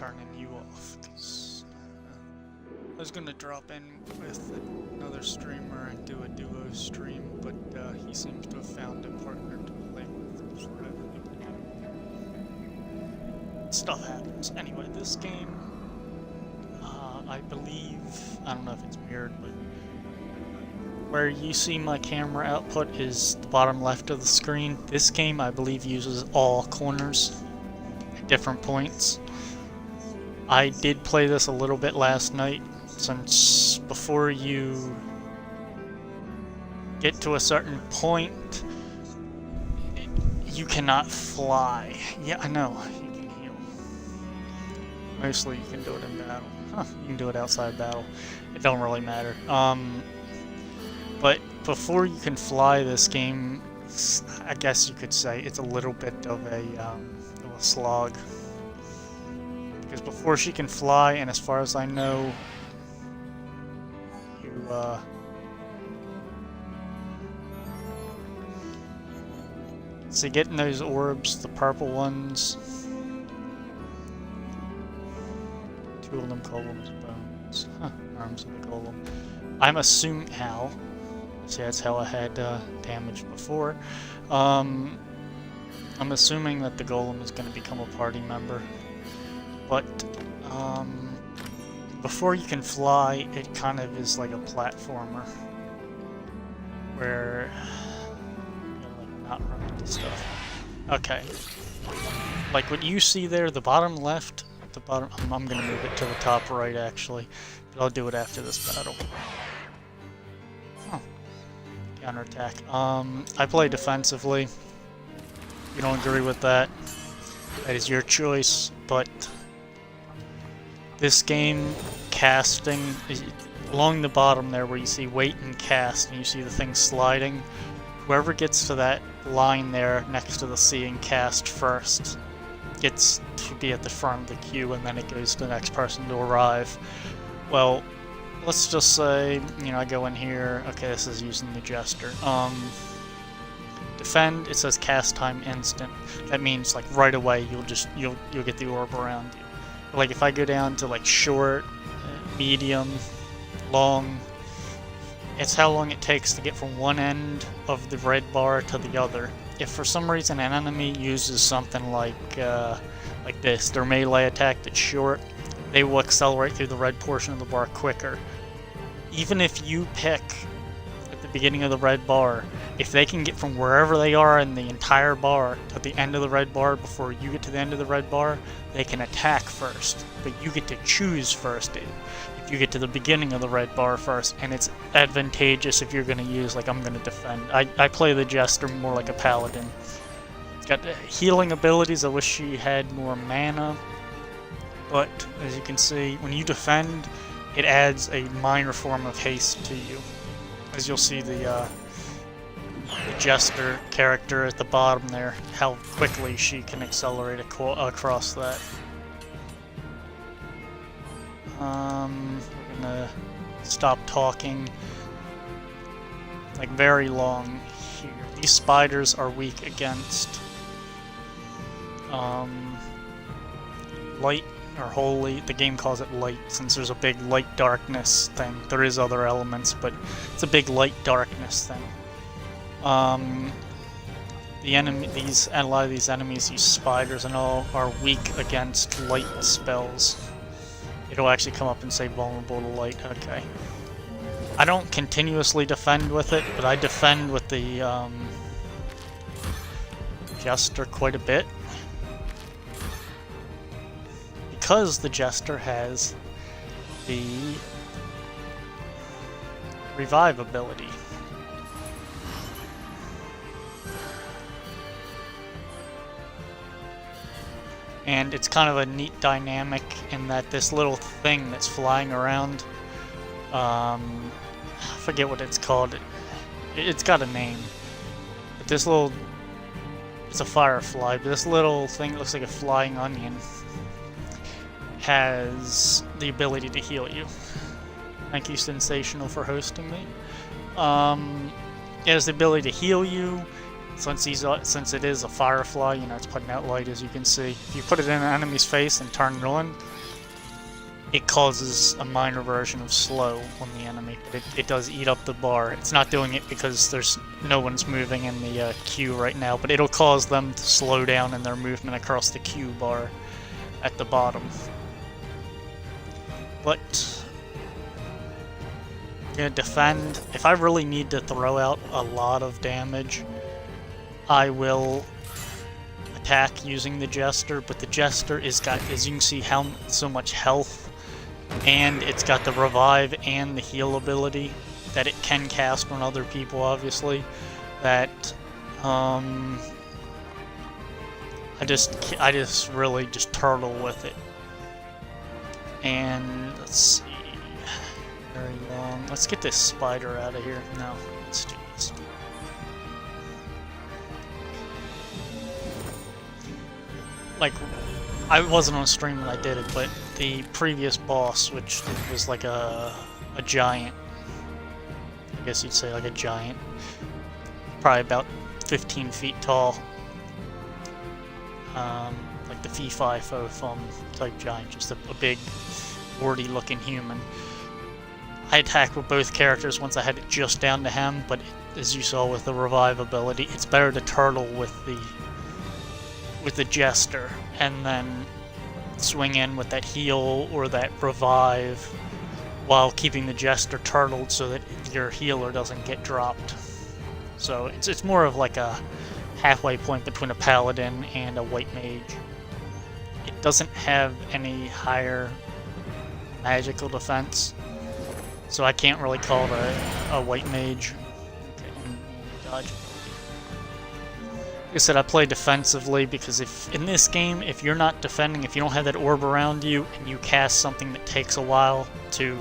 turning you off, because I was going to drop in with another streamer and do a duo stream, but he seems to have found a partner to play with, so stuff happens. Anyway, this game, I believe, I don't know if it's mirrored, but where you see my camera output is the bottom left of the screen. This game, I believe, uses all corners at different points. I did play this a little bit last night, since before you get to a certain point, you cannot fly. Yeah, I know, you can heal. Mostly you can do it in battle. Huh, you can do it outside battle. It don't really matter. But before you can fly, this game, I guess you could say, it's a little bit of a slog. Because before she can fly, and as far as I know, you, so getting those orbs, the purple ones, two of them golems' bones, arms of the golem. I'm assuming how. See, that's how I had damage before. I'm assuming that the golem is going to become a party member. But before you can fly, it kind of is like a platformer where you gotta, like, not run into stuff. Okay, like what you see there, the bottom left, the bottom. I'm gonna move it to the top right actually, but I'll do it after this battle. Huh. Counterattack. I play defensively. If you don't agree with that, that is your choice, but this game, casting, along the bottom there where you see wait and cast, and you see the thing sliding, whoever gets to that line there next to the C and cast first gets to be at the front of the queue, and then it goes to the next person to arrive. Well, let's just say, you know, I go in here, okay, this is using the Jester. Defend, it says cast time instant. That means, like, right away you'll get the orb around you. Like, if I go down to, like, short, medium, long, it's how long it takes to get from one end of the red bar to the other. If for some reason an enemy uses something like this, their melee attack that's short, they will accelerate through the red portion of the bar quicker. Even if you pick at the beginning of the red bar, if they can get from wherever they are in the entire bar to the end of the red bar before you get to the end of the red bar, they can attack first, but you get to choose first if you get to the beginning of the red bar first, and it's advantageous if you're going to use, like, I'm going to defend. I play the Jester more like a paladin. It's got healing abilities. I wish she had more mana, but as you can see, when you defend, it adds a minor form of haste to you. As you'll see the Jester character at the bottom there, how quickly she can accelerate across that. We're gonna stop talking, like, very long here. These spiders are weak against light or holy. The game calls it light since there's a big light darkness thing. There is other elements, but it's a big light darkness thing. A lot of these enemies, these spiders and all, are weak against light spells. It'll actually come up and say vulnerable to light. Okay. I don't continuously defend with it, but I defend with the Jester quite a bit. Because the Jester has the revive ability. And it's kind of a neat dynamic in that this little thing that's flying around, I forget what it's called. It's got a name. But this little, it's a firefly, but this little thing that looks like a flying onion has the ability to heal you. Thank you, Sensational, for hosting me. It has the ability to heal you. Since it is a firefly, you know, it's putting out light, as you can see. If you put it in an enemy's face and turn it on, it causes a minor version of slow on the enemy, but it does eat up the bar. It's not doing it because there's no one's moving in the queue right now, but it'll cause them to slow down in their movement across the queue bar at the bottom. But I'm gonna defend. If I really need to throw out a lot of damage, I will attack using the Jester, but the Jester is got, as you can see, how so much health, and it's got the revive and the heal ability that it can cast on other people, obviously, that I just really just turtle with it. And let's see, very long. Let's get this spider out of here. No, let's do this. Like, I wasn't on stream when I did it, but the previous boss, which was like a giant, I guess you'd say like a giant, probably about 15 feet tall, like the Fee-Fi-Fo-Fum type giant, just a big, warty looking human. I attacked with both characters once I had it just down to him, but as you saw with the revive ability, it's better to turtle with the Jester, and then swing in with that heal or that revive while keeping the Jester turtled so that your healer doesn't get dropped. So it's more of like a halfway point between a paladin and a white mage. It doesn't have any higher magical defense, so I can't really call it a white mage. Okay, dodge. Like I said, I play defensively because if in this game, if you're not defending, if you don't have that orb around you and you cast something that takes a while to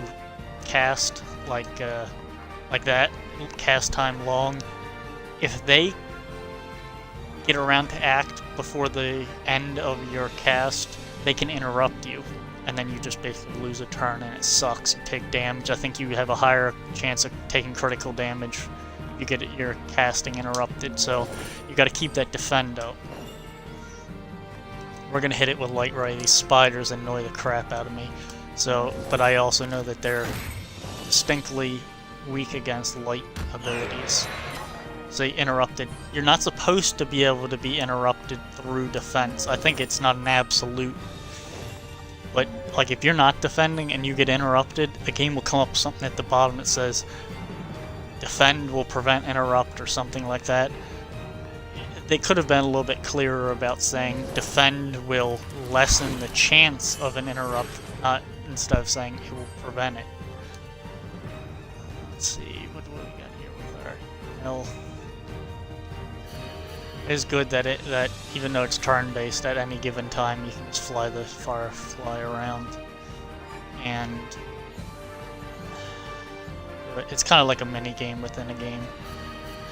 cast, like that, cast time long, if they get around to act before the end of your cast, they can interrupt you, and then you just basically lose a turn and it sucks. You take damage. I think you have a higher chance of taking critical damage. You get your casting interrupted, so you got to keep that defendo. We're gonna hit it with light ray. These spiders annoy the crap out of me. So, but I also know that they're distinctly weak against light abilities. So interrupted. You're not supposed to be able to be interrupted through defense. I think it's not an absolute. But like if you're not defending and you get interrupted, the game will come up with something at the bottom that says defend will prevent interrupt or something like that. They could have been a little bit clearer about saying defend will lessen the chance of an interrupt, not instead of saying it will prevent it. Let's see, what do we got here with our health? It is good that even though it's turn-based, at any given time you can just fly the firefly around, and it's kind of like a mini game within a game.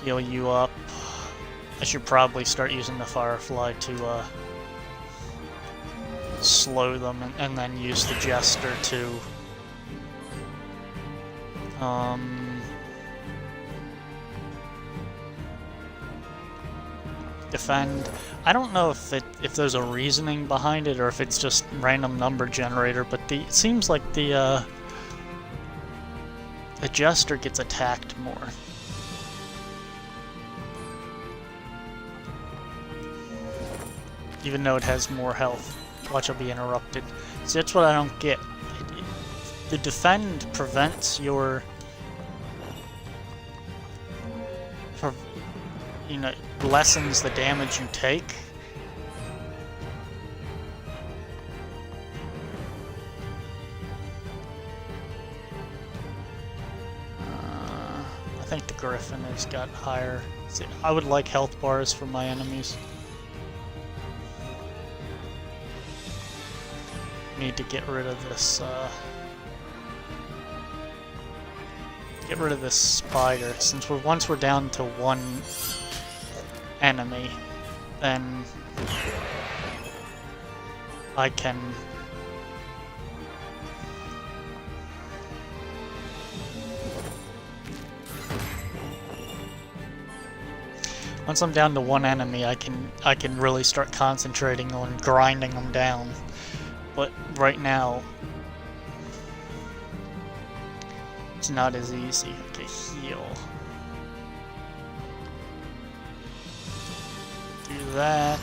Heal you up. I should probably start using the firefly to slow them, and then use the Jester to defend. I don't know if there's a reasoning behind it or if it's just random number generator, but it seems like the Jester gets attacked more. Even though it has more health. Watch, I'll be interrupted. See, that's what I don't get. The defend prevents your... you know, lessens the damage you take. I think the Griffin has got higher... See, I would like health bars for my enemies. Need to get rid of this, get rid of this spider. Since once we're down to one enemy, then I can once I'm down to one enemy, I can really start concentrating on grinding them down. But right now, It's not as easy. Okay, heal. Do that,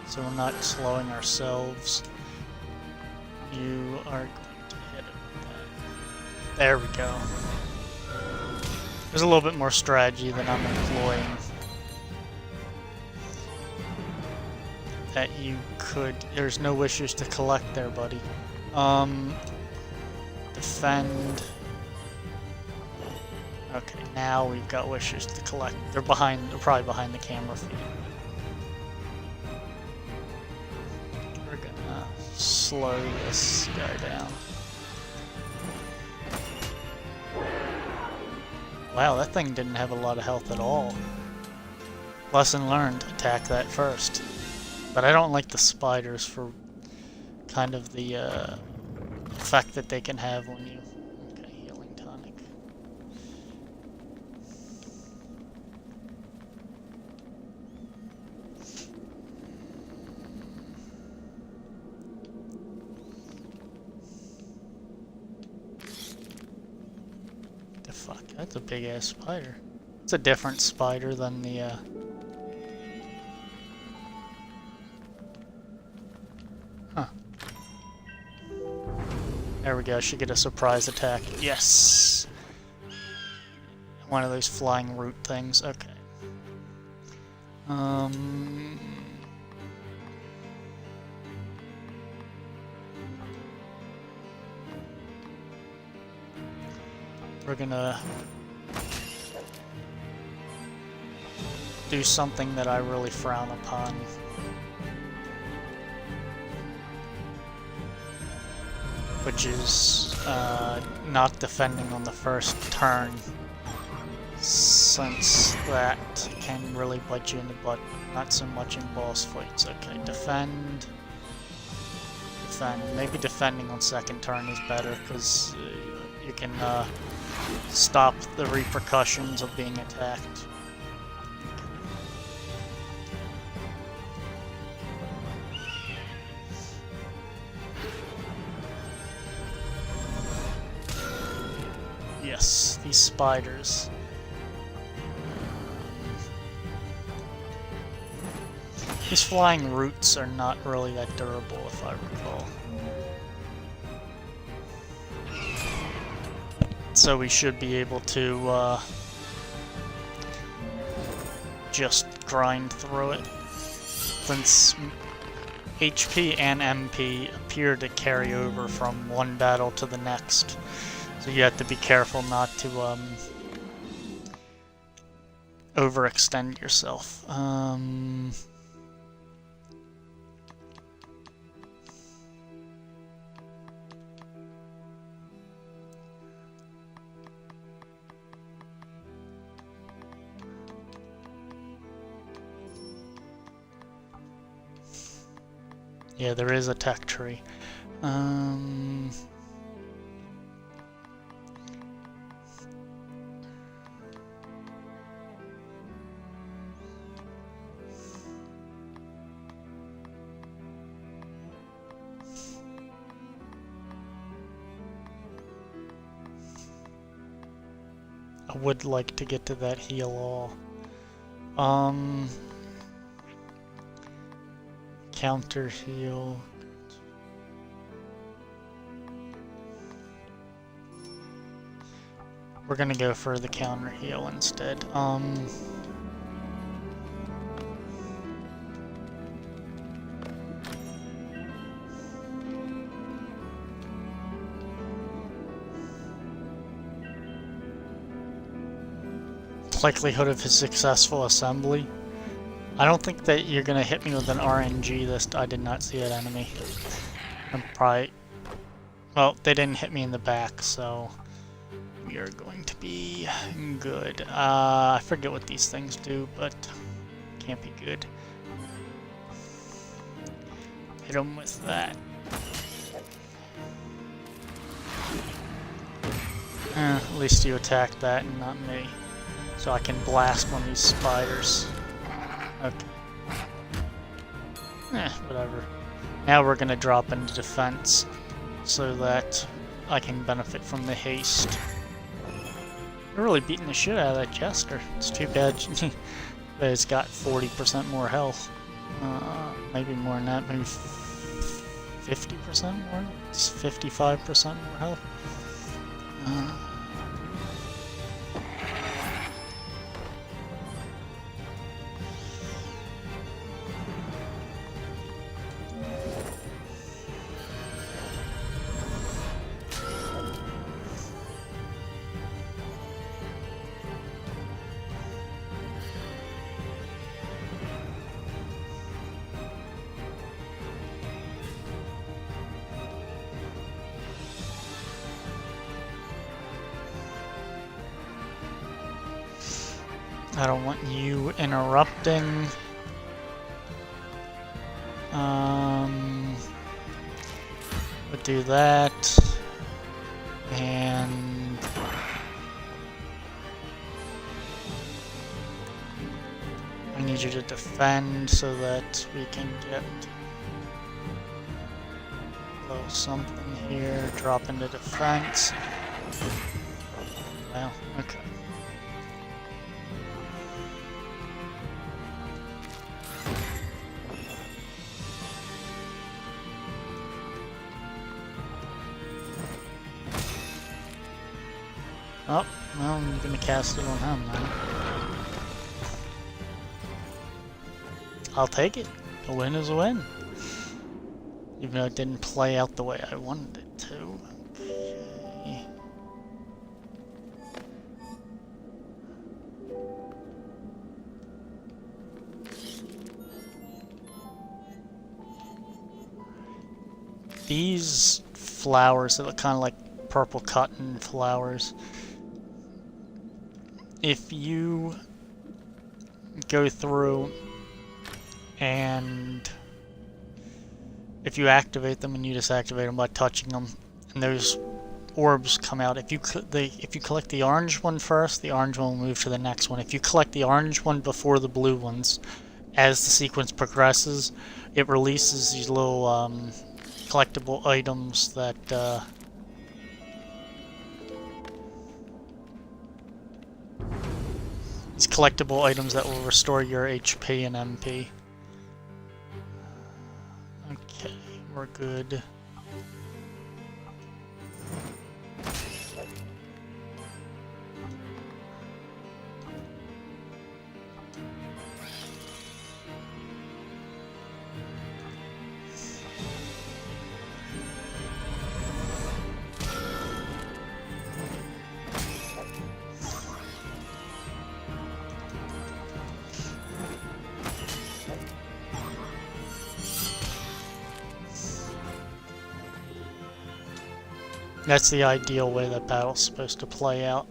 so we're not slowing ourselves. You are going to hit it with that. There we go. There's a little bit more strategy than I'm employing. That you could... There's no wishes to collect there, buddy. Defend. Okay, now we've got wishes to collect. They're probably behind the camera feed. We're gonna slow this guy down. Wow, that thing didn't have a lot of health at all. Lesson learned, attack that first. But I don't like the spiders for kind of the effect that they can have on you. Okay, healing tonic. The fuck? That's a big ass spider. It's a different spider than the There we go, should get a surprise attack. Yes! One of those flying root things, okay. We're gonna do something that I really frown upon. Which is not defending on the first turn, since that can really bite you in the butt, not so much in boss fights. Okay, defend. Maybe defending on second turn is better, because you can stop the repercussions of being attacked. Yes, these spiders. These flying roots are not really that durable, if I recall. So we should be able to just grind through it. Since HP and MP appear to carry over from one battle to the next. So you have to be careful not to overextend yourself. Yeah, there is a tech tree. I would like to get to that heal all. Counter heal. We're gonna go for the counter heal instead. Likelihood of a successful assembly. I don't think that you're gonna hit me with an RNG this. I did not see that enemy. I'm probably... Well, they didn't hit me in the back, so we are going to be good. I forget what these things do, but can't be good. Hit them with that. At least you attacked that and not me. So I can blast one of these spiders. Okay. Whatever. Now we're gonna drop into defense so that I can benefit from the haste. We're really beating the shit out of that Jester. It's too bad that it's got 40% more health. Maybe more than that, maybe 50% more? It's 55% more health. I don't want you interrupting. We'll do that. And I need you to defend so that we can get a little something here. Drop into defense. Well, okay. Oh, well, I'm gonna cast it on him now. I'll take it. A win is a win. Even though it didn't play out the way I wanted it to. Okay. These flowers that look kind of like purple cotton flowers. If you go through and if you activate them and you just activate them by touching them, and those orbs come out. If you collect the orange one first, the orange one will move to the next one. If you collect the orange one before the blue ones, as the sequence progresses, it releases these little collectible items that these collectible items that will restore your HP and MP. Okay, we're good. That's the ideal way that battle's supposed to play out,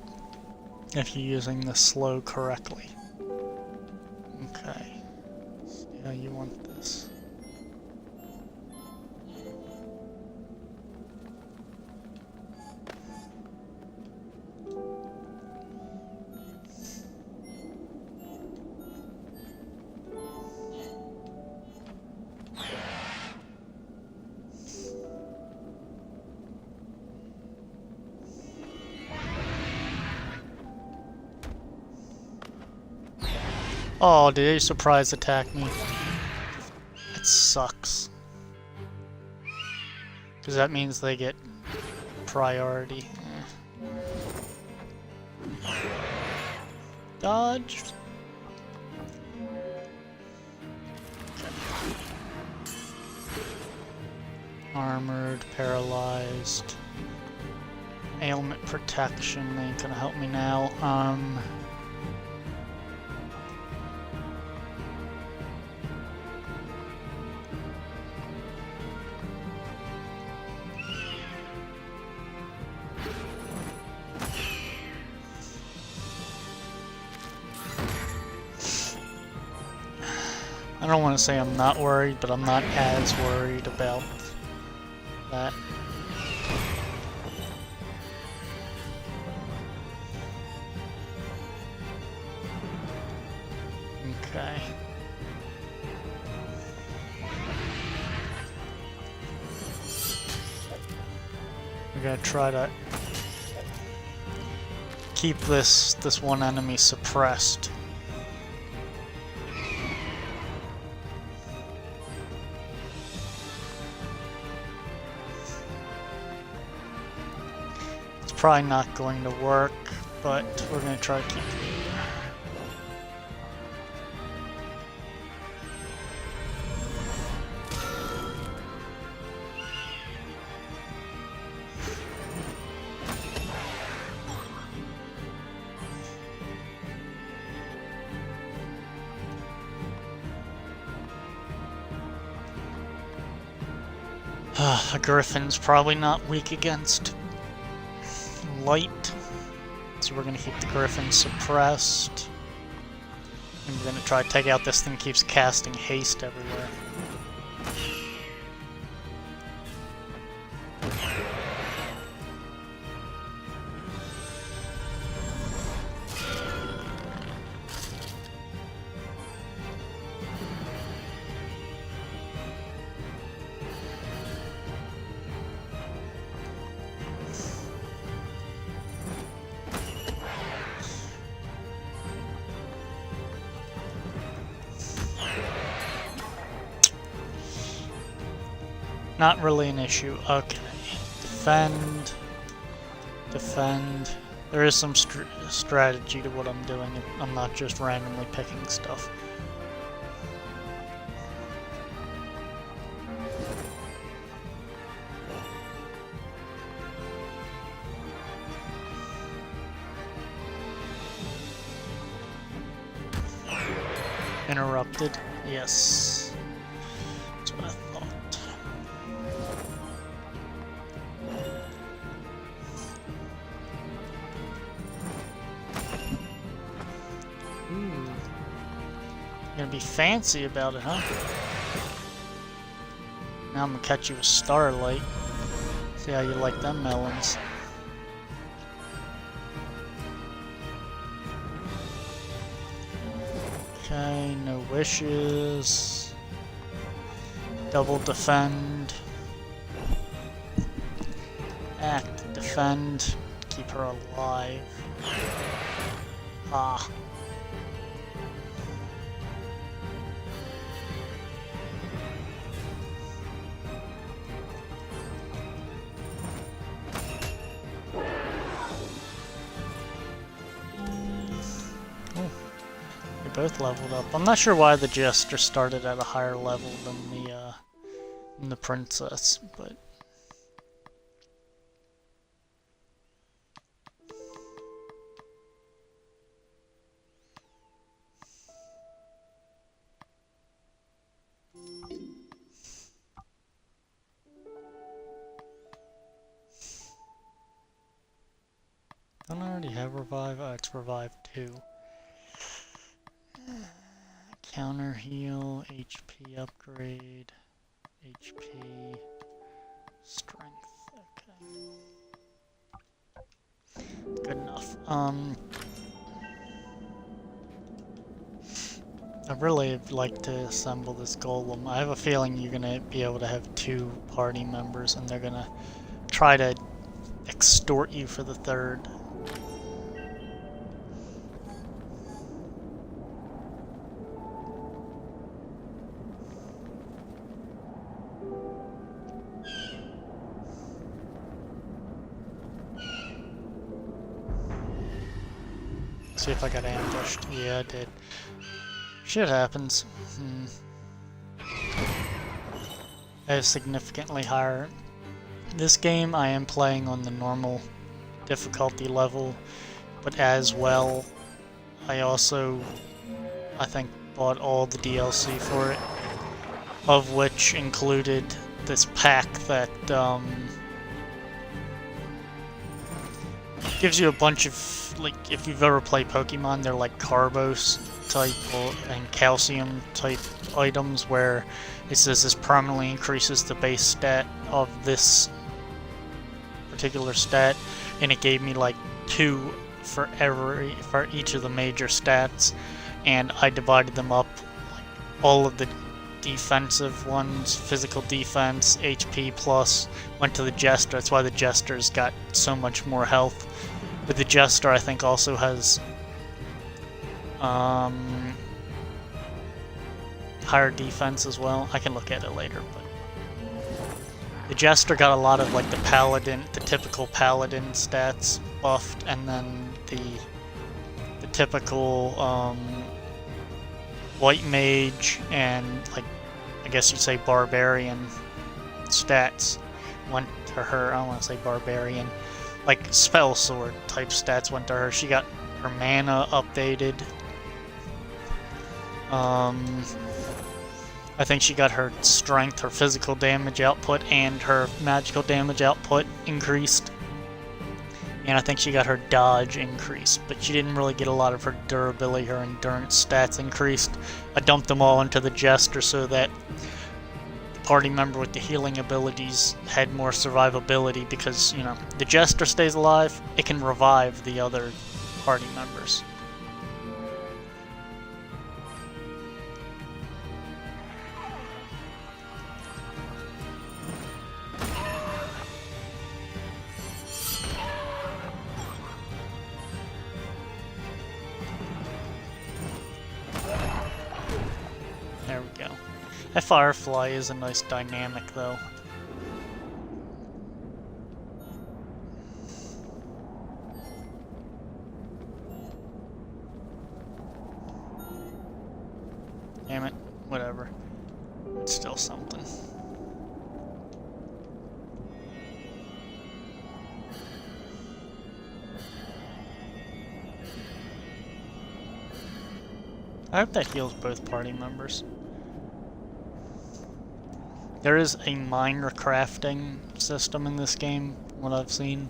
if you're using the slow correctly. Okay, see how you want this. Oh, did they surprise attack me? It sucks. Because that means they get priority. Dodge. Okay. Armored, paralyzed. Ailment protection ain't gonna help me now. I don't want to say I'm not worried, but I'm not as worried about that. Okay. We're gonna try to keep this one enemy suppressed. It's probably not going to work, but we're going to try to keep it. A Griffin's probably not weak against light, so we're gonna keep the Griffin suppressed. And we're gonna try to take out this thing keeps casting haste everywhere. Not really an issue. Okay. Defend. Defend. There is some strategy to what I'm doing. I'm not just randomly picking stuff. Interrupted. Yes. That's what I thought. Gonna be fancy about it, huh? Now I'm gonna catch you with Starlight. See how you like them melons. Okay, no wishes. Double defend. Act, defend. Keep her alive. Ah. Both leveled up. I'm not sure why the Jester started at a higher level than the Princess, but don't I already have revive? Oh, it's revive 2. Counter heal, HP upgrade, HP, strength, okay. Good enough. I'd really like to assemble this golem. I have a feeling you're gonna be able to have 2 party members and they're gonna try to extort you for the 3rd. See if I got ambushed. Yeah, I did. Shit happens. I have significantly higher. This game I am playing on the normal difficulty level, but as well, I also, I think, bought all the DLC for it, of which included this pack that gives you a bunch of, like, if you've ever played Pokemon, they're like Carbos type and calcium type items where it says this permanently increases the base stat of this particular stat, and it gave me like 2 for each of the major stats, and I divided them up, like, all of the defensive ones, physical defense, HP plus, went to the Jester. That's why the Jester's got so much more health. But the Jester, I think, also has higher defense as well. I can look at it later, but the Jester got a lot of like the Paladin, the typical Paladin stats buffed, and then the typical White Mage and like I guess you'd say Barbarian stats went to her. I don't want to say Barbarian, like Spell Sword type stats went to her. She got her mana updated. I think she got her strength, her physical damage output, and her magical damage output increased. And I think she got her dodge increased, but she didn't really get a lot of her durability, her endurance stats increased. I dumped them all into the Jester so that the party member with the healing abilities had more survivability because, you know, the Jester stays alive, it can revive the other party members. There we go. That Firefly is a nice dynamic, though. Damn it. Whatever. It's still something. I hope that heals both party members. There is a miner crafting system in this game, what I've seen,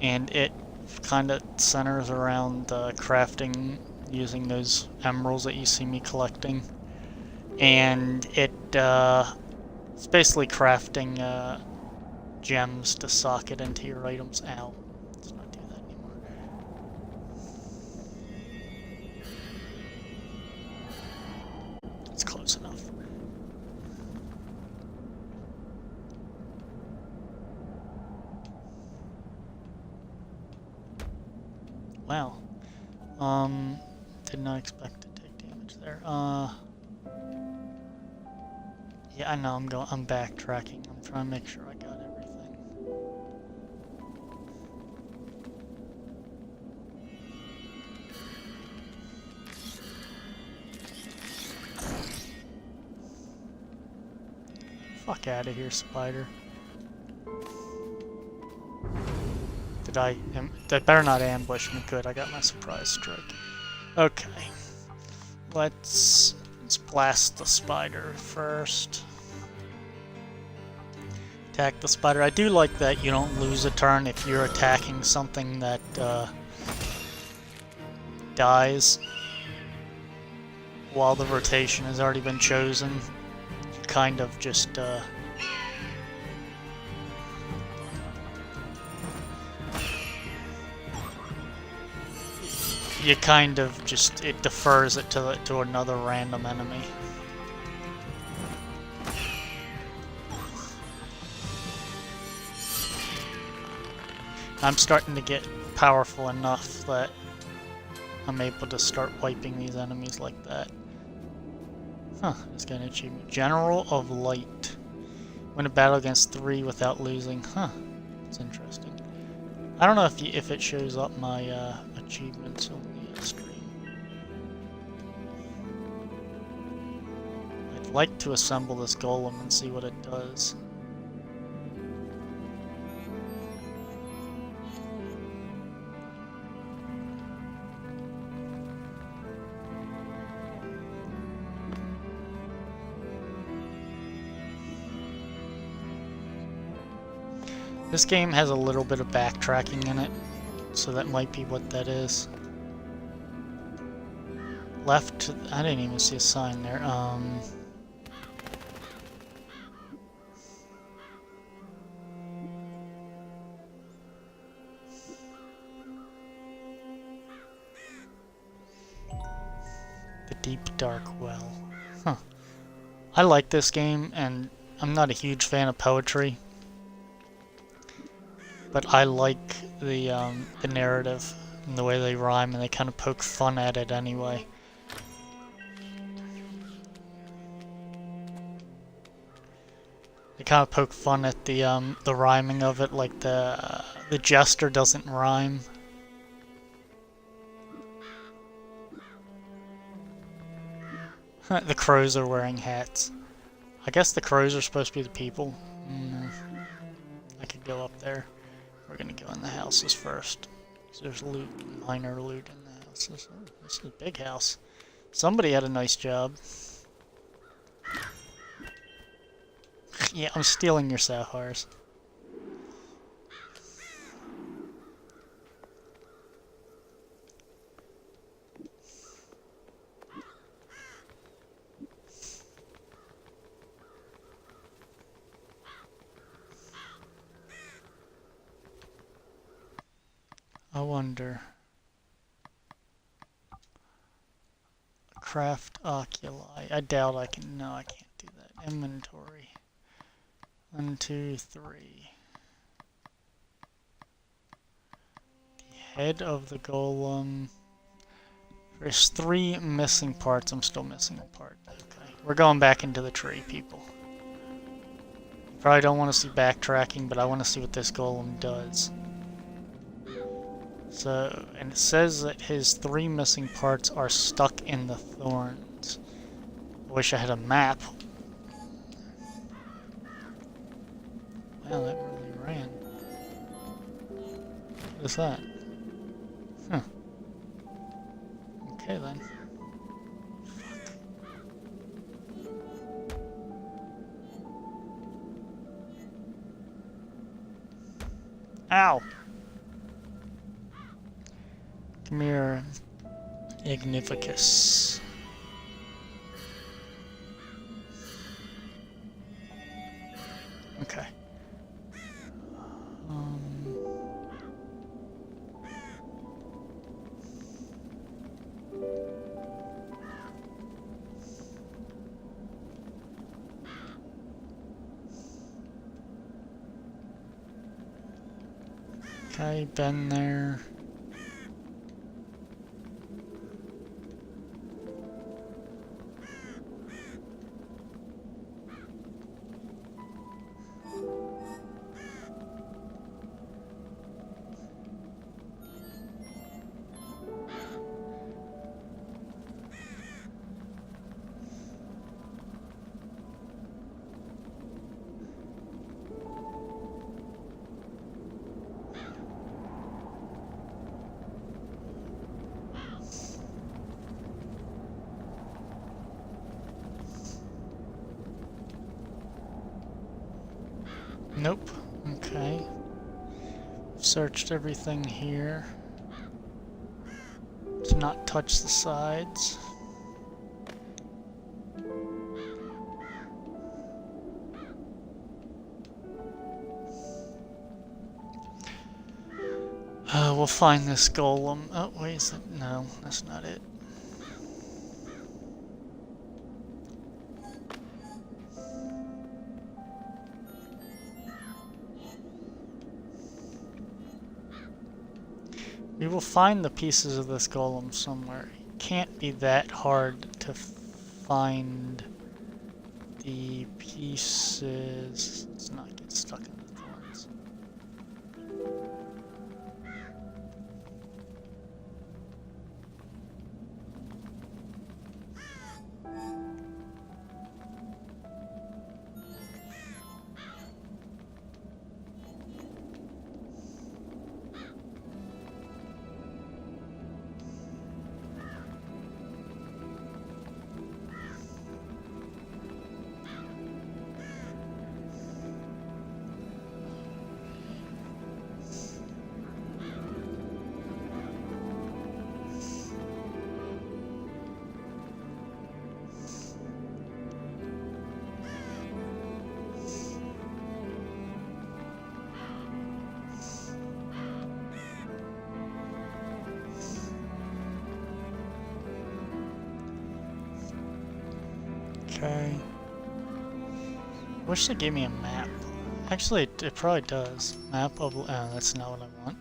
and it kind of centers around crafting using those emeralds that you see me collecting, and it's basically crafting gems to socket into your items. Ow, let's not do that anymore. It's close enough. Wow. Did not expect to take damage there. Yeah, I know I'm backtracking. I'm trying to make sure I got everything. Fuck out of here, spider. That better not ambush me. Good, I got my surprise strike. Okay. Let's blast the spider first. Attack the spider. I do like that you don't lose a turn if you're attacking something that dies while the rotation has already been chosen. You kind of just it defers it to another random enemy. I'm starting to get powerful enough that I'm able to start wiping these enemies like that. Huh, it's got an achievement. General of Light. Win a battle against 3 without losing. Huh, it's interesting. I don't know if it shows up my achievements on the stream. I'd like to assemble this golem and see what it does. This game has a little bit of backtracking in it, so that might be what that is. Left, I didn't even see a sign there. The Deep Dark Well. Huh. I like this game, and I'm not a huge fan of poetry. but I like the narrative and the way they rhyme, and they kind of poke fun at it anyway. They kind of poke fun at the rhyming of it, like the jester doesn't rhyme. The crows are wearing hats. I guess the crows are supposed to be the people. I could go up there. We're gonna go in the houses first. There's loot, minor loot in the houses. Oh, this is a big house. Somebody had a nice job. Yeah, I'm stealing your sapphires. I wonder. Craft oculi. I doubt I can. No, I can't do that. Inventory. 1, 2, 3. The head of the golem. There's 3 missing parts. I'm still missing a part. Okay. We're going back into the tree, people. Probably don't want to see backtracking, but I want to see what this golem does. So, and it says that his 3 missing parts are stuck in the thorns. I wish I had a map. Wow, that really ran. What is that? Huh. Okay then. Fuck. Ow! Come here, Ignificus. Okay. Okay, been there. Nope. Okay. Searched everything here. To not touch the sides. We'll find this golem. Oh, wait, is it? No, that's not it. We will find the pieces of this golem somewhere. It can't be that hard to find the pieces. Let's not get stuck in the thorns. Okay. Wish they gave me a map. Actually, it probably does. Map of... that's not what I want.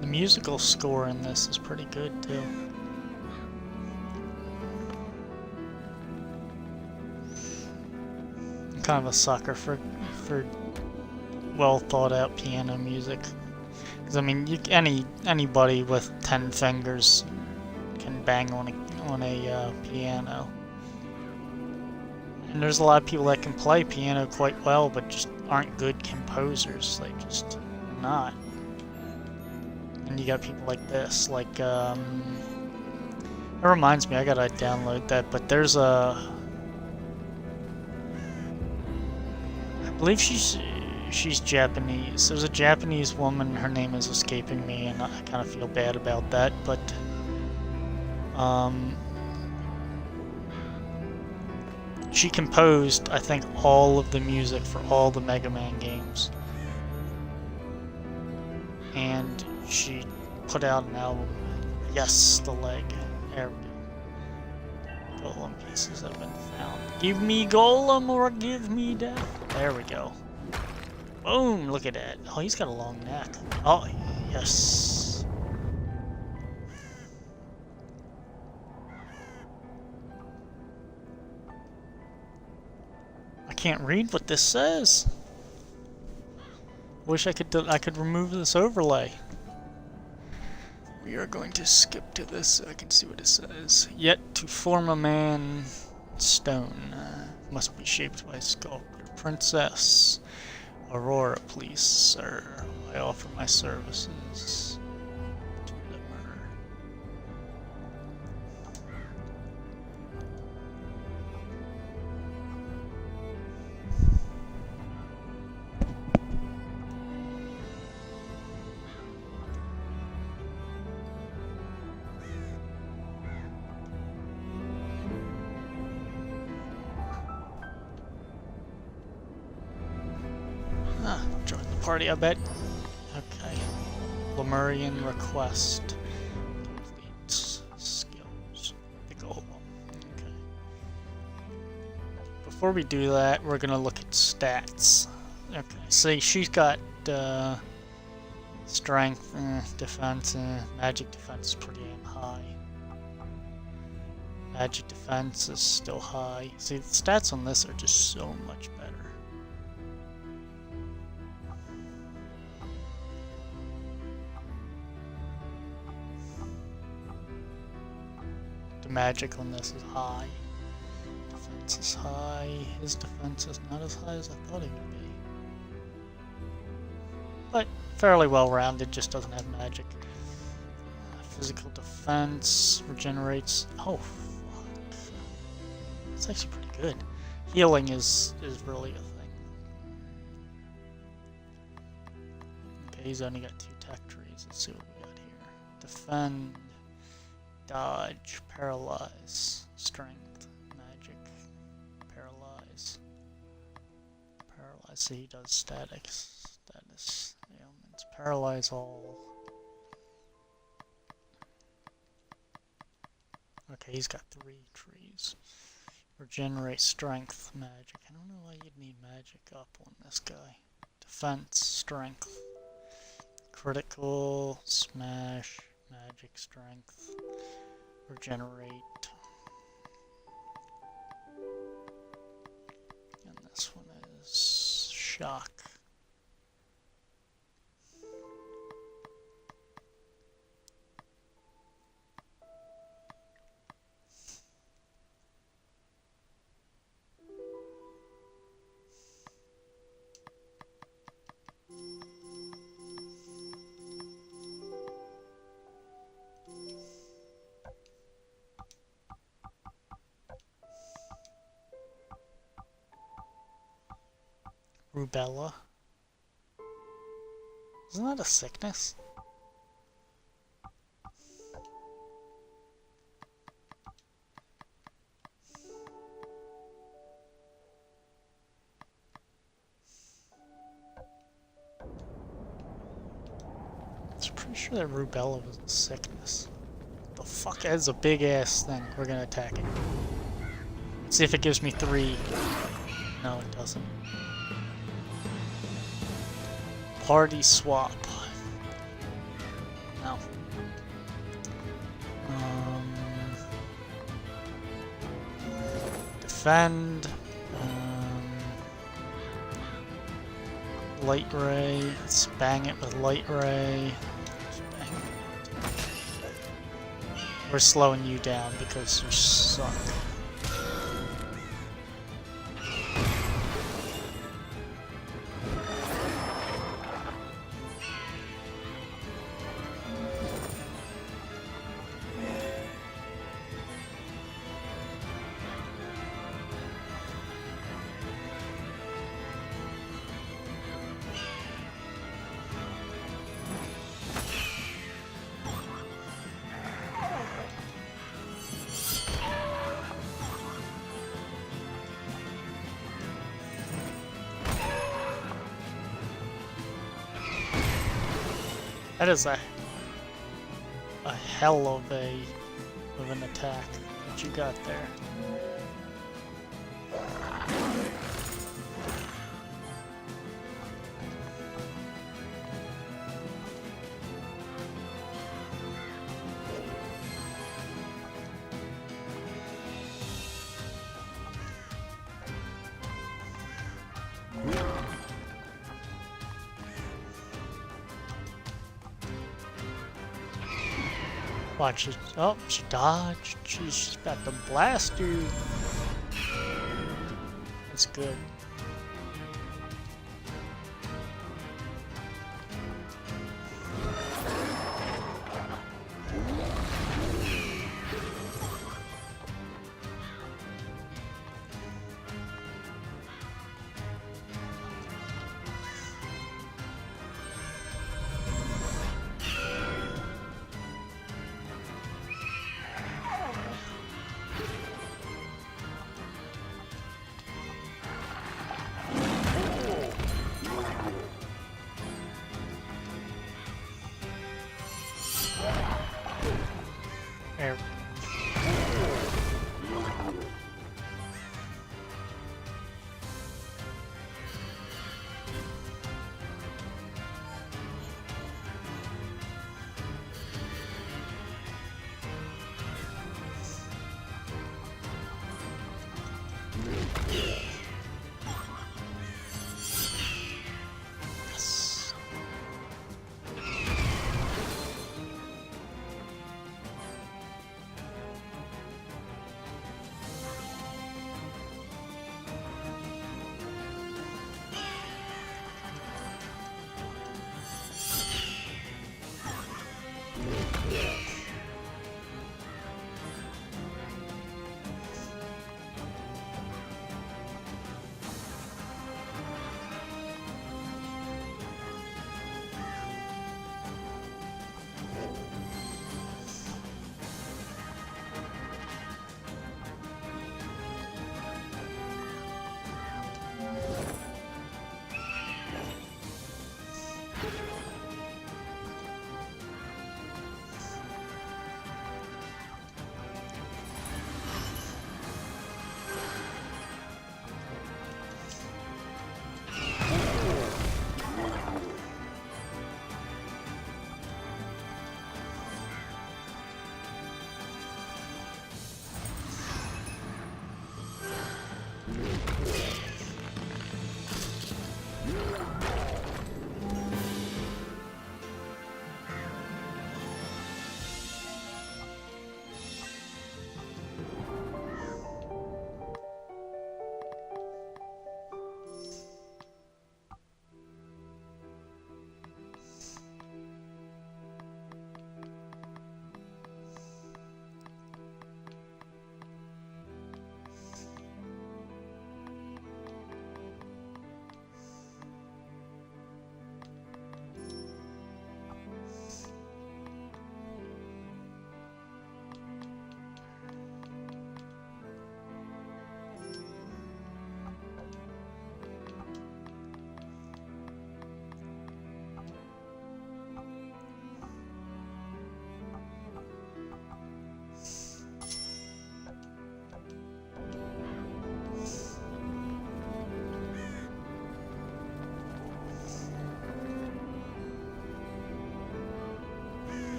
The musical score in this is pretty good, too. I'm kind of a sucker for well thought out piano music. Because I mean, anybody with 10 fingers can bang on a piano. And there's a lot of people that can play piano quite well, but just aren't good composers. They just not. And you got people like this, like it reminds me, I gotta download that. But there's a, I believe she's Japanese. There's a Japanese woman, her name is escaping me, and I kind of feel bad about that, but she composed, I think, all of the music for all the Mega Man games. And she put out an album. Yes, the leg. There we go. Golem pieces have been found. Give me Golem or give me death. There we go. Boom! Look at that. Oh, he's got a long neck. Oh, yes. I can't read what this says. Wish I could remove this overlay. We are going to skip to this so I can see what it says. Yet to form a man, stone must be shaped by sculptor. Princess Aurora, please, sir. I offer my services to Lemur. Join the party, I bet. Okay. Lemurian request. Complete skills. The golem. Okay. Before we do that, we're gonna look at stats. Okay. See, she's got strength, defense, magic defense is pretty high. Magic defense is still high. See, the stats on this are just so much better. The magic on this is high. Defense is high. His defense is not as high as I thought it would be. But fairly well rounded, just doesn't have magic. Physical defense regenerates. Oh, fuck. That's actually pretty good. Healing is really a thing. Okay, he's only got 2 tech trees. Let's see what we got here. Defend. Dodge, paralyze, strength, magic, paralyze, see he does status, ailments, paralyze all. Okay, he's got 3 trees. Regenerate strength, magic. I don't know why you'd need magic up on this guy. Defense, strength, critical, smash, magic, strength. Regenerate. And this one is shock. Rubella. Isn't that a sickness? sure that rubella was a sickness. The fuck is a big ass thing? We're gonna attack it. See if it gives me 3. No, it doesn't. Party swap. No. Defend. Light ray. Let's bang it with light ray. We're slowing you down because you suck. That is a hell of an attack that you got there. Watch it. Oh, she dodged. She's about to blast you. That's good. There. Yes.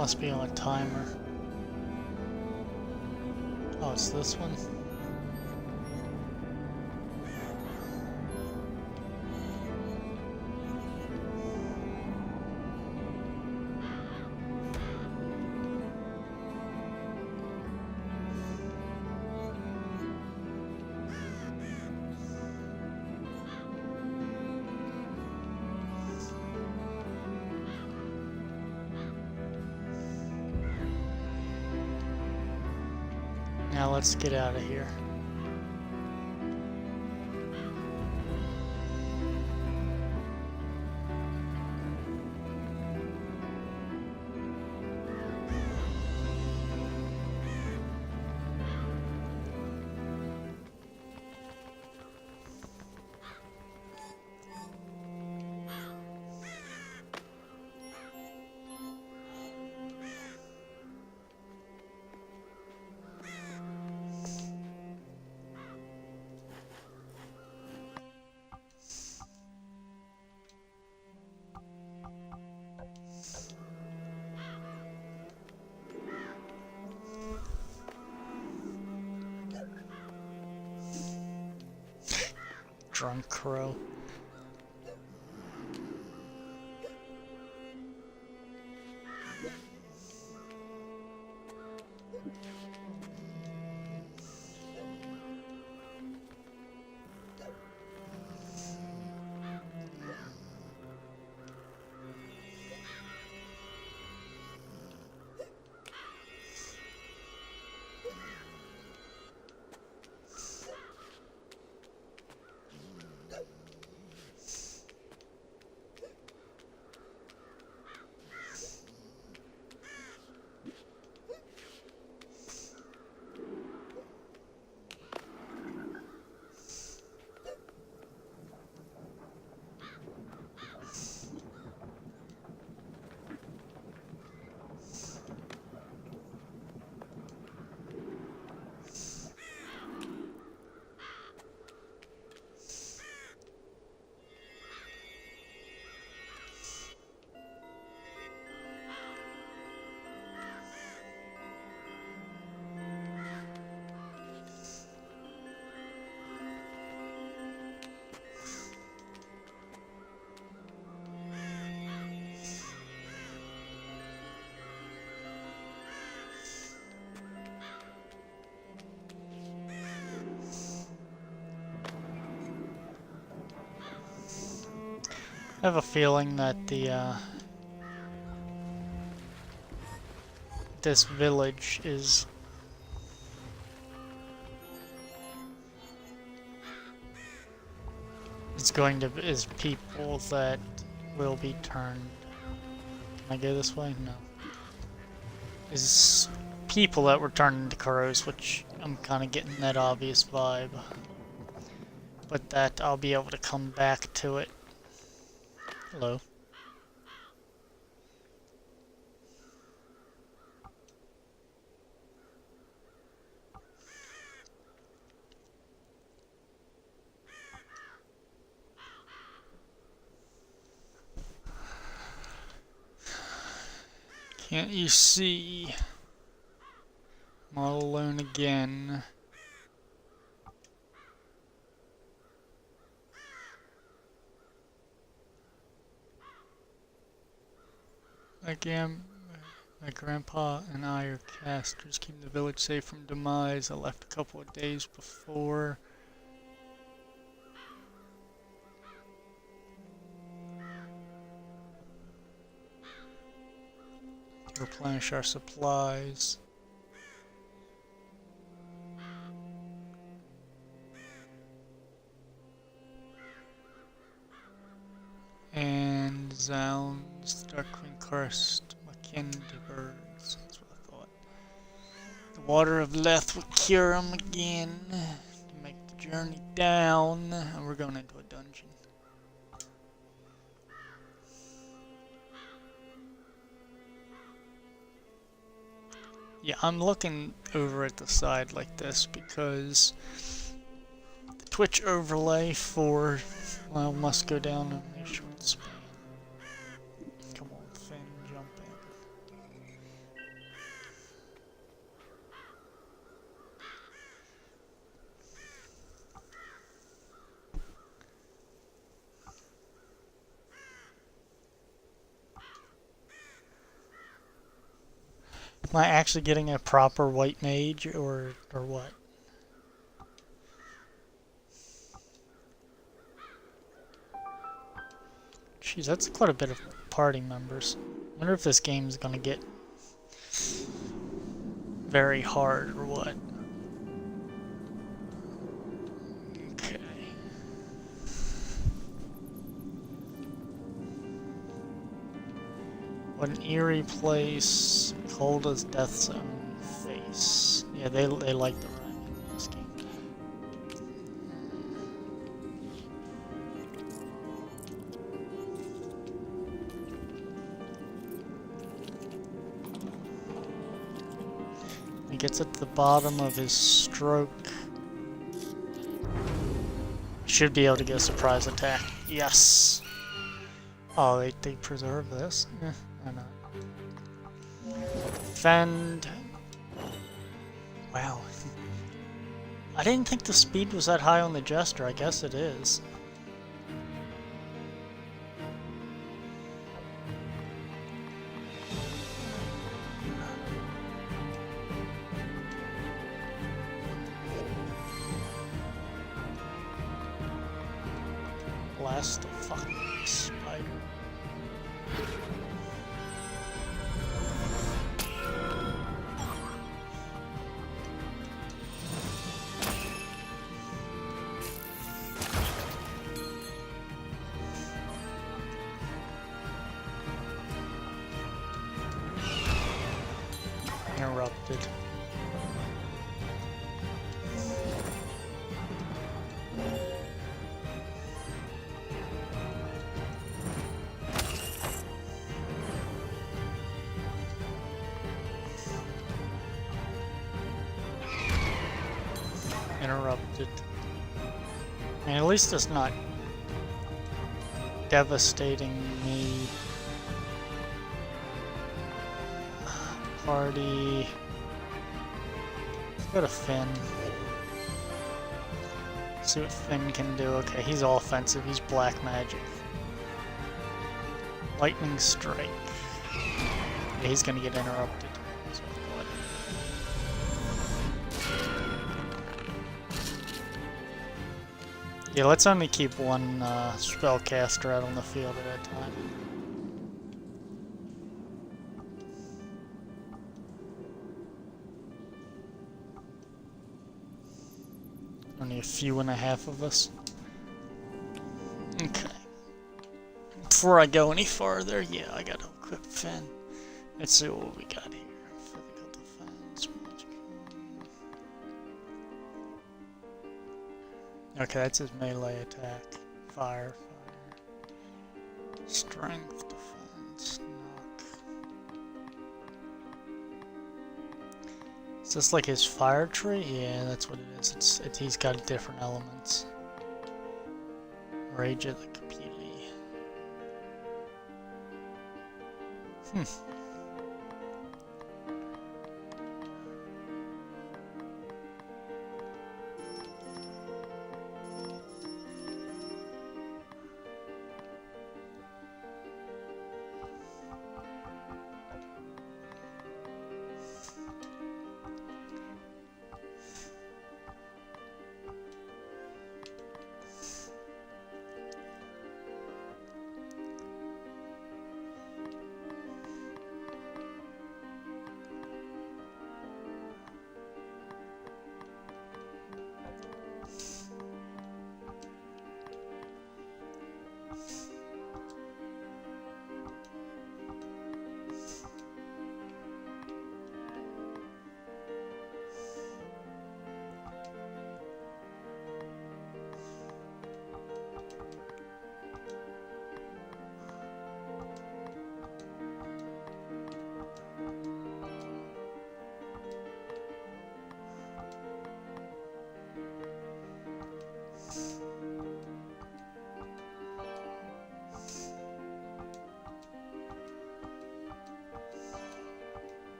must be on a timer. Oh, it's this one? Now let's get out of here. Drunk crow. I have a feeling that this village is people that will be turned. Can I go this way? No. Is people that were turned into crows, which I'm kind of getting that obvious vibe. But that I'll be able to come back to it. Hello. Can't you see? I'm all alone again. Again, my grandpa and I are casters, keeping the village safe from demise. I left a couple of days before. To replenish our supplies. And Zounds, Darkwing Crest, Mackenzie birds. That's what I thought. The water of Leth will cure him again. To make the journey down. And we're going into a dungeon. Yeah, I'm looking over at the side like this because the Twitch overlay for, well, must go down in a short span. Come on, Finn, jump in. Am I actually getting a proper white mage or what? Jeez, that's quite a bit of party members. I wonder if this game is gonna get very hard or what. Okay. What an eerie place, cold as death's own face. Yeah, they like the rhyming in this game. He gets at the bottom of his stroke. Should be able to get a surprise attack. Yes! Oh, they preserve this? Eh, why not? Defend. Wow. I didn't think the speed was that high on the Jester. I guess it is. Blast the fucking spider. Interrupted. Interrupted. And at least it's not devastating me. Party. Let's go to Finn. See what Finn can do. Okay, he's all offensive. He's black magic. Lightning strike. Yeah, he's gonna get interrupted. So yeah, let's only keep one spellcaster out on the field at a time. Only a few and a half of us. Okay. Before I go any farther, yeah, I gotta equip Finn. Let's see what we got here. Physical defense, magic. Okay, that's his melee attack. Fire, fire. Strength, defense, knock. Is this like his fire tree? Yeah, that's what it is. He's got different elements. Rage it like completely.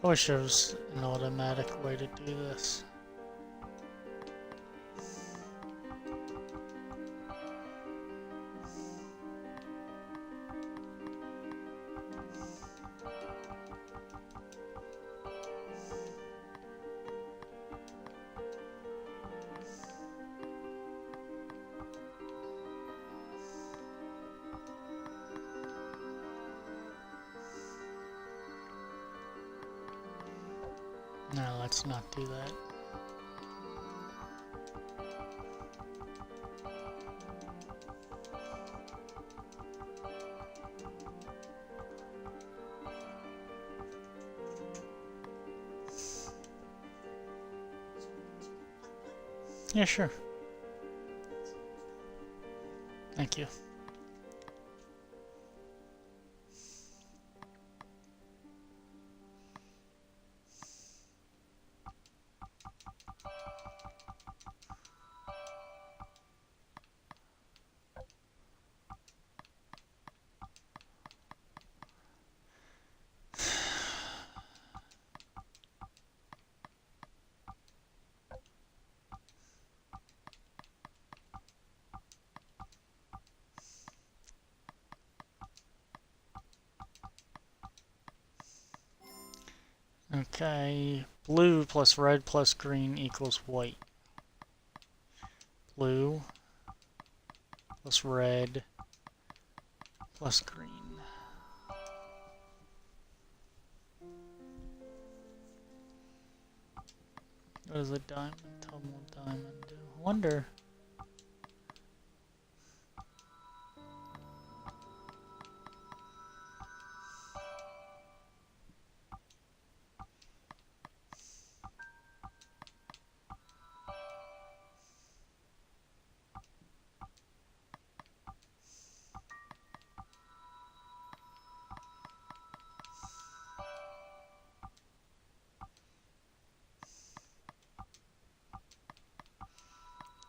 I wish there was an automatic way to do this. No, let's not do that. Yeah, sure. Thank you. Okay, blue plus red plus green equals white. Blue plus red plus green. What does a diamond, tumble diamond do? I wonder.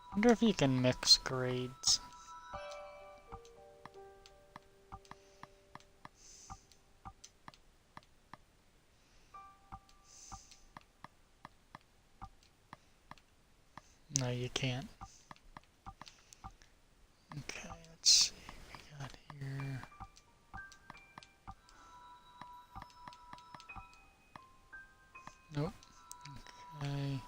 I wonder if you can mix grades. No, you can't. Okay, let's see what we got here. Nope. Okay.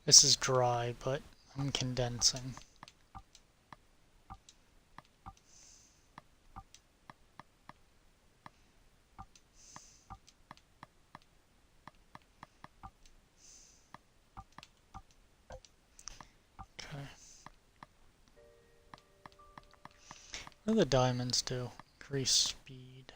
This is dry, but I'm condensing. Okay. What do the diamonds do? Increase speed.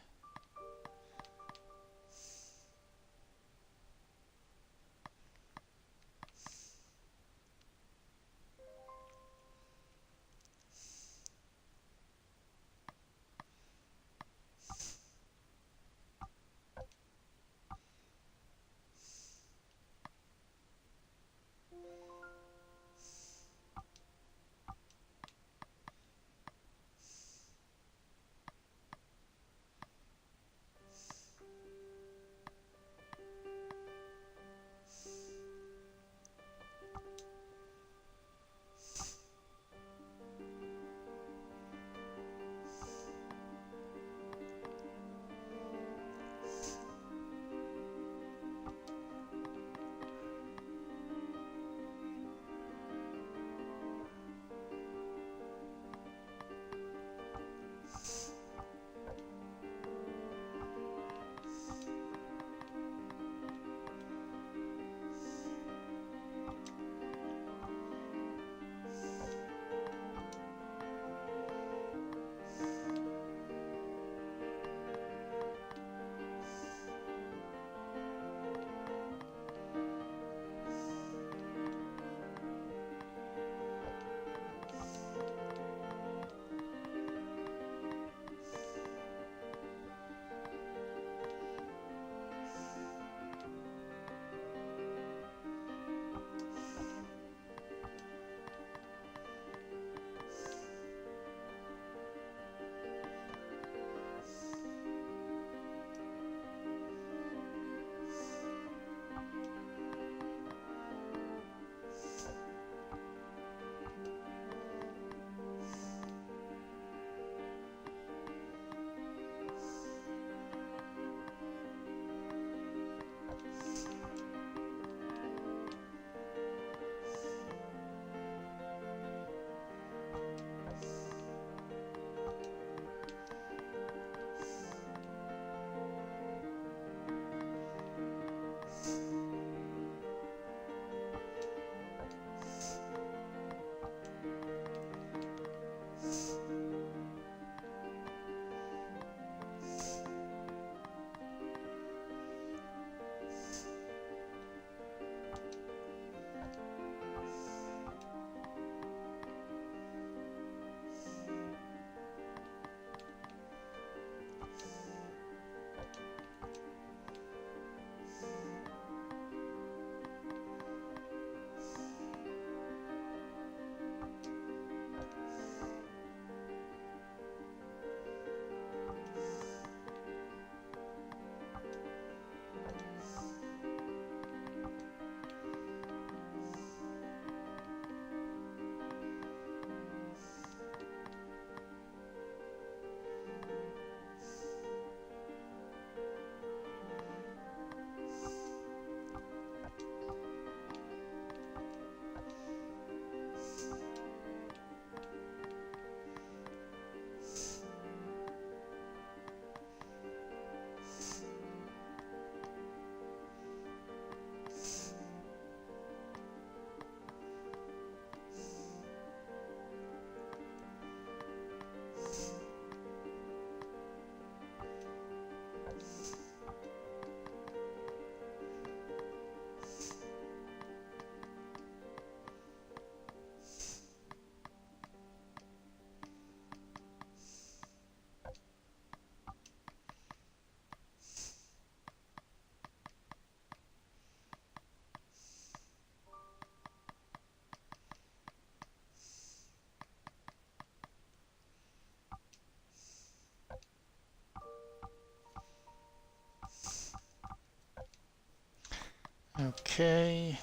Okay.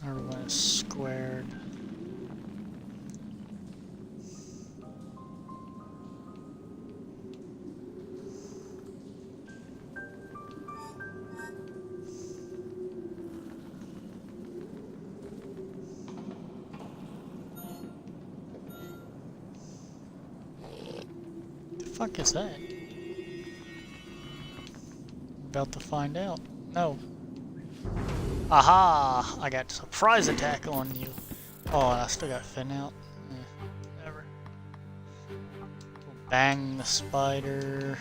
Everyone is squared. The fuck is that? About to find out. No. Aha! I got surprise attack on you. Oh, and I still got Finn out. Whatever. Bang the spider.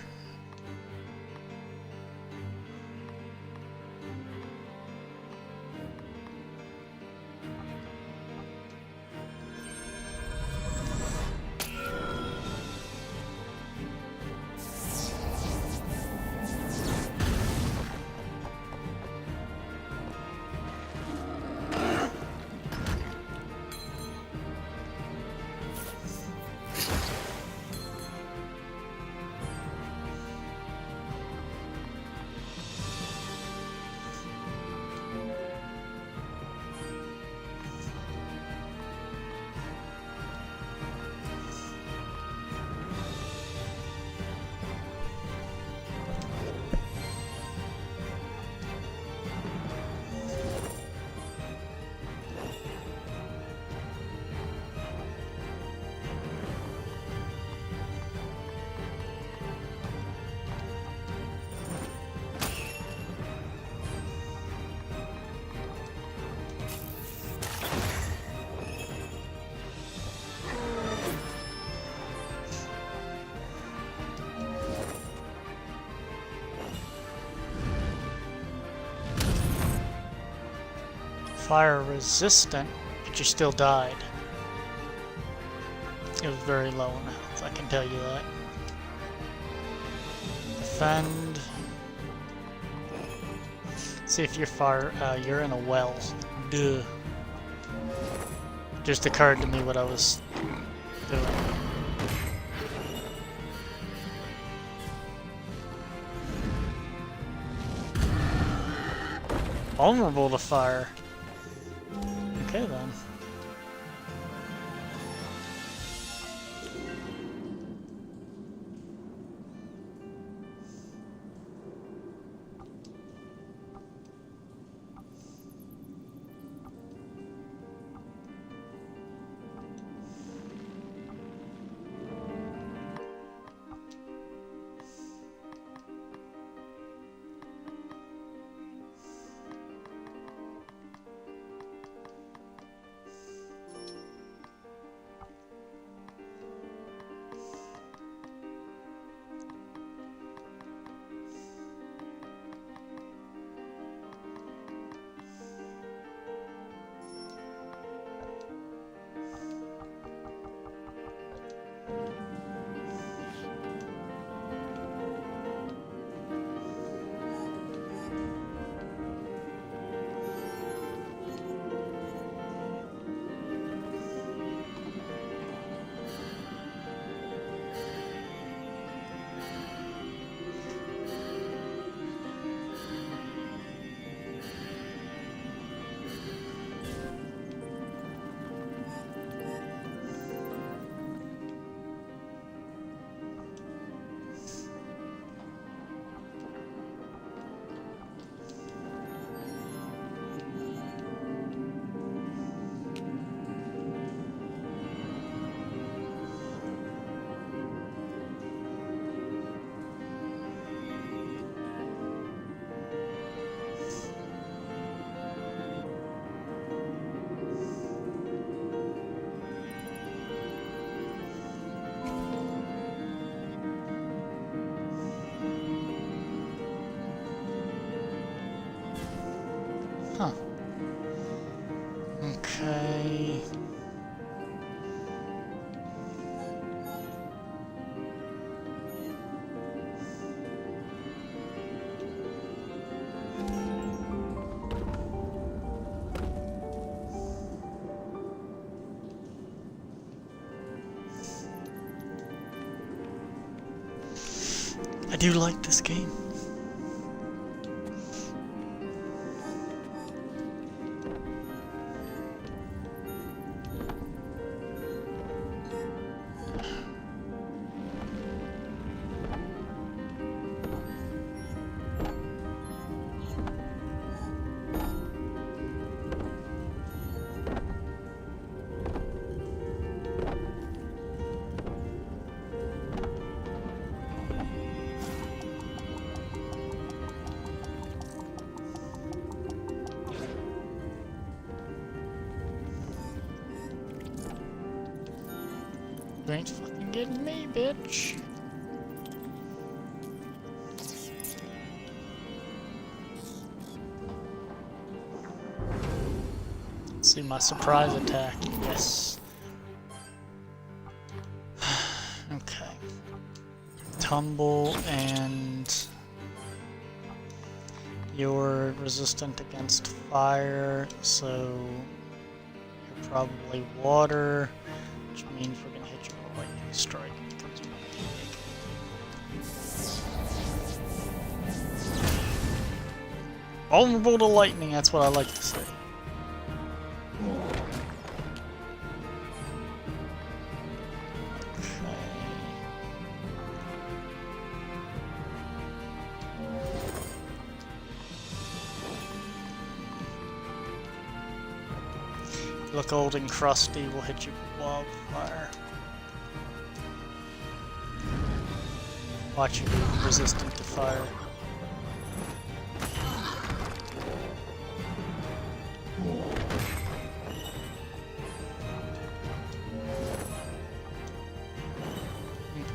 Fire resistant, but you still died. It was very low in health, I can tell you that. Defend. See if you're fire. You're in a well. Duh. Just occurred to me what I was doing. Vulnerable to fire. Okay then. Huh. Okay. I do like this game. ain't fucking getting me, bitch. Let's see my surprise attack. Yes. Okay. Tumble, and you're resistant against fire, so you're probably water, which means we're gonna hit you with a lightning strike. Vulnerable to lightning, that's what I like to say. Look old and crusty, we'll hit you with wildfire. Watch you be resistant to fire.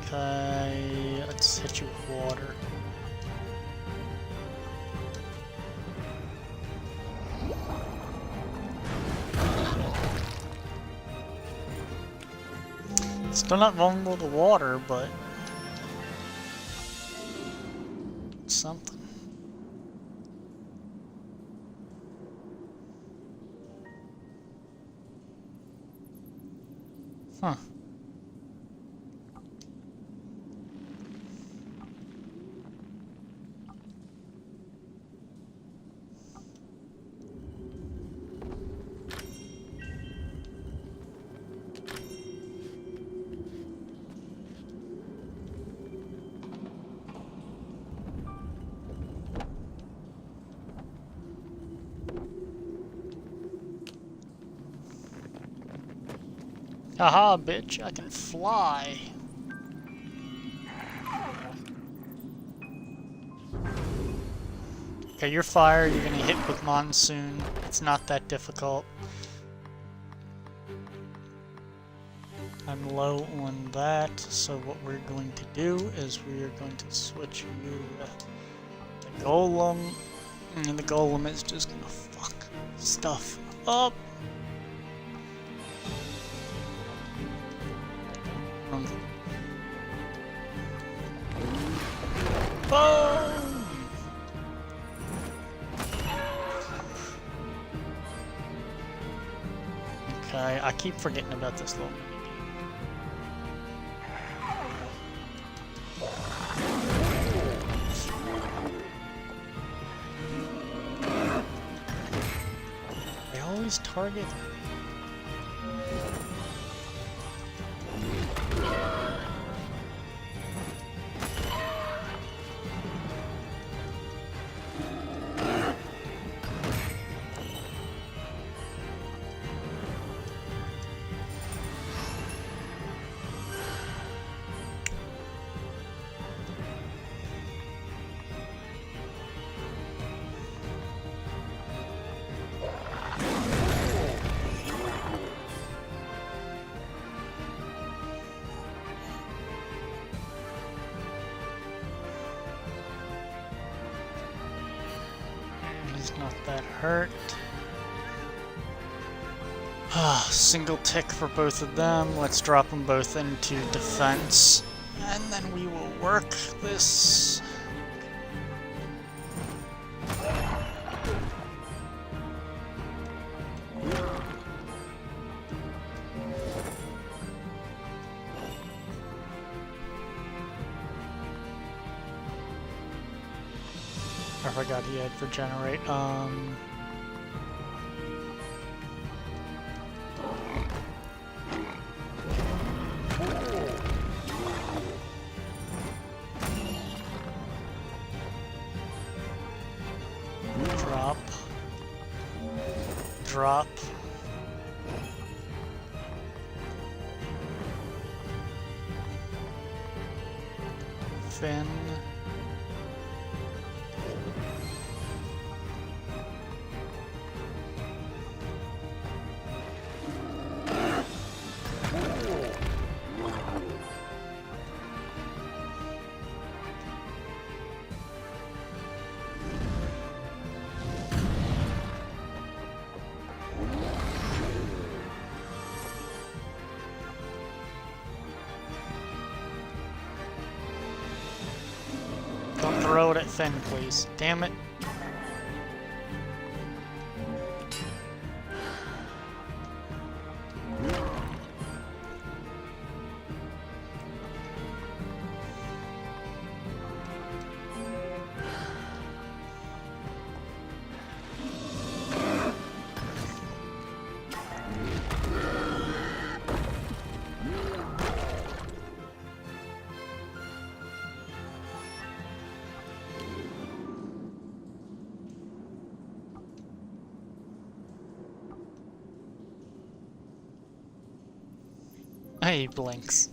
Okay, let's hit you with water. Still not vulnerable to water, but it's something. Huh. Haha, bitch, I can fly. Okay, you're fire, you're gonna hit with monsoon. It's not that difficult. I'm low on that, so what we're going to do is we are going to switch you the golem, and the golem is just gonna fuck stuff up. Boom! Okay, I keep forgetting about this little mini game. They always target. He's not that hurt. Single tick for both of them. Let's drop them both into defense. And then we will work this. I forgot he had regenerate. Drop. Drop. Fin. throw it at Finn, please. Damn it. He blinks.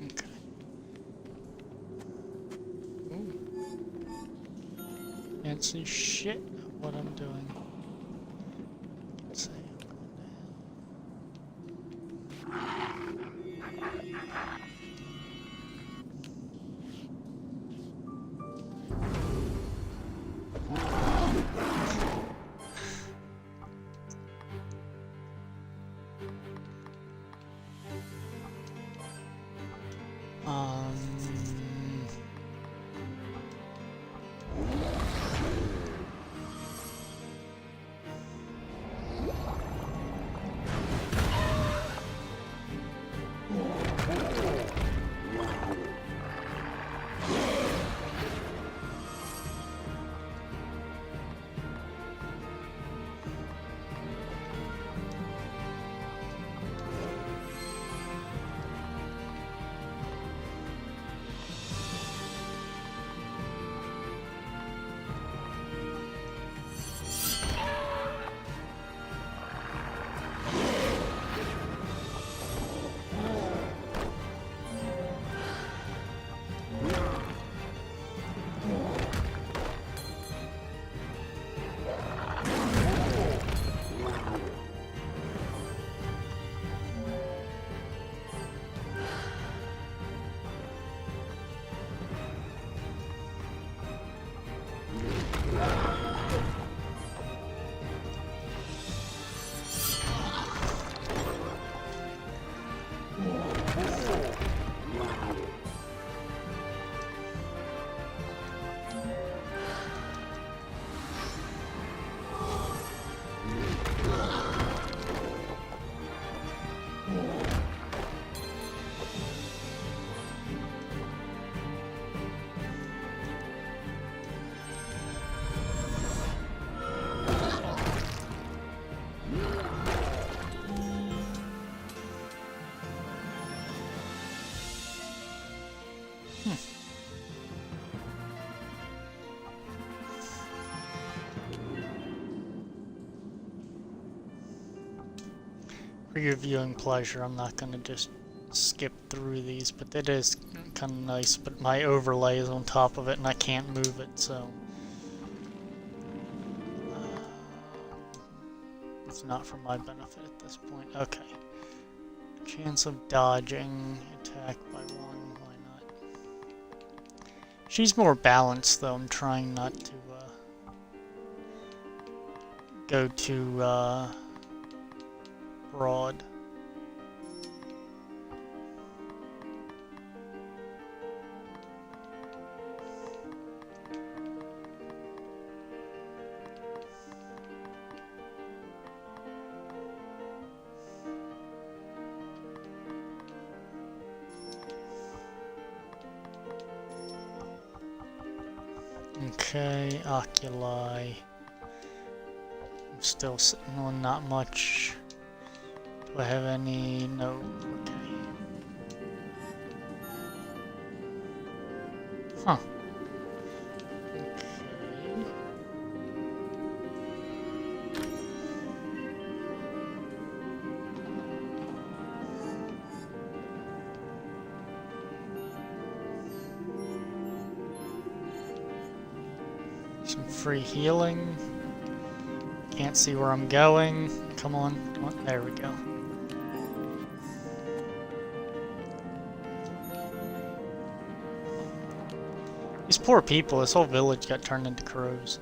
Okay. Ooh. Can't see shit of what I'm doing. Let's see. For your viewing pleasure, I'm not gonna just skip through these, but it is kind of nice, but my overlay is on top of it and I can't move it, so it's not for my benefit at this point. Okay. Chance of dodging, attack by one, why not? She's more balanced though, I'm trying not to go too broad. Okay, oculi. I'm still sitting on not much. Do I have any? No. Okay. Huh. Okay. Some free healing. Can't see where I'm going. Come on, come on. There we go. These poor people, this whole village got turned into crows.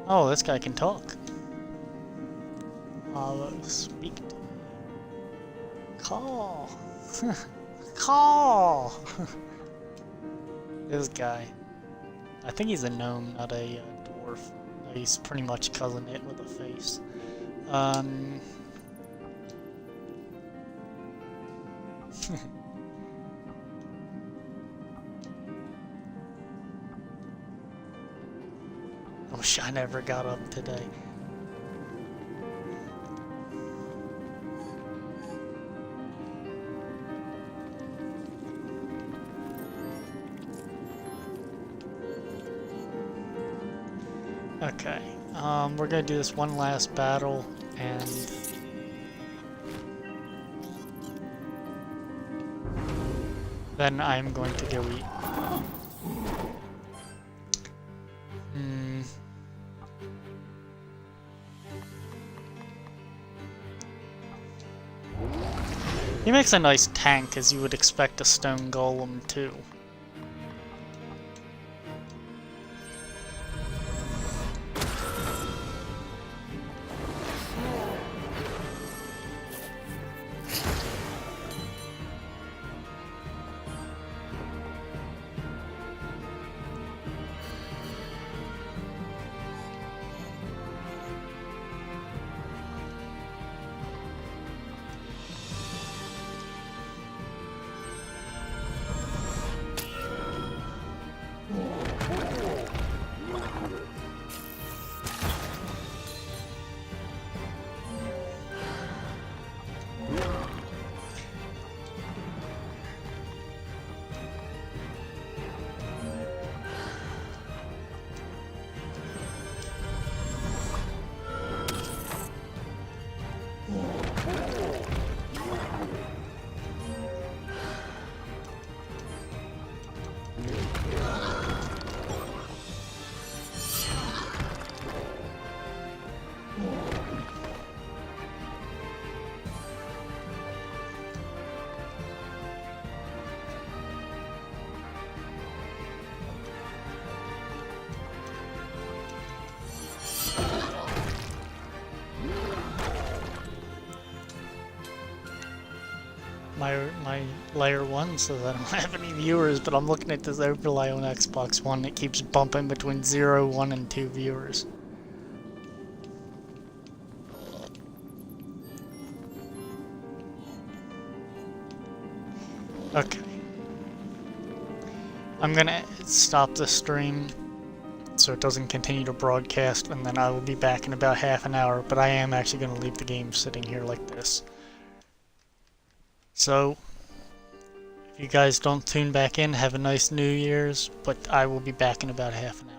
Oh, this guy can talk. I'll speak to Call. Call. This guy. I think he's a gnome, not a dwarf. He's pretty much cousin it with a face. I wish I never got up today. Okay, we're gonna do this one last battle, and then I'm going to go eat. He makes a nice tank, as you would expect a stone golem to. My layer 1 says I don't have any viewers, but I'm looking at this overlay on Xbox One. It keeps bumping between 0, 1, and 2 viewers. Okay. I'm gonna stop the stream so it doesn't continue to broadcast, and then I will be back in about half an hour, but I am actually gonna leave the game sitting here like this. So, if you guys don't tune back in, have a nice New Year's, but I will be back in about half an hour.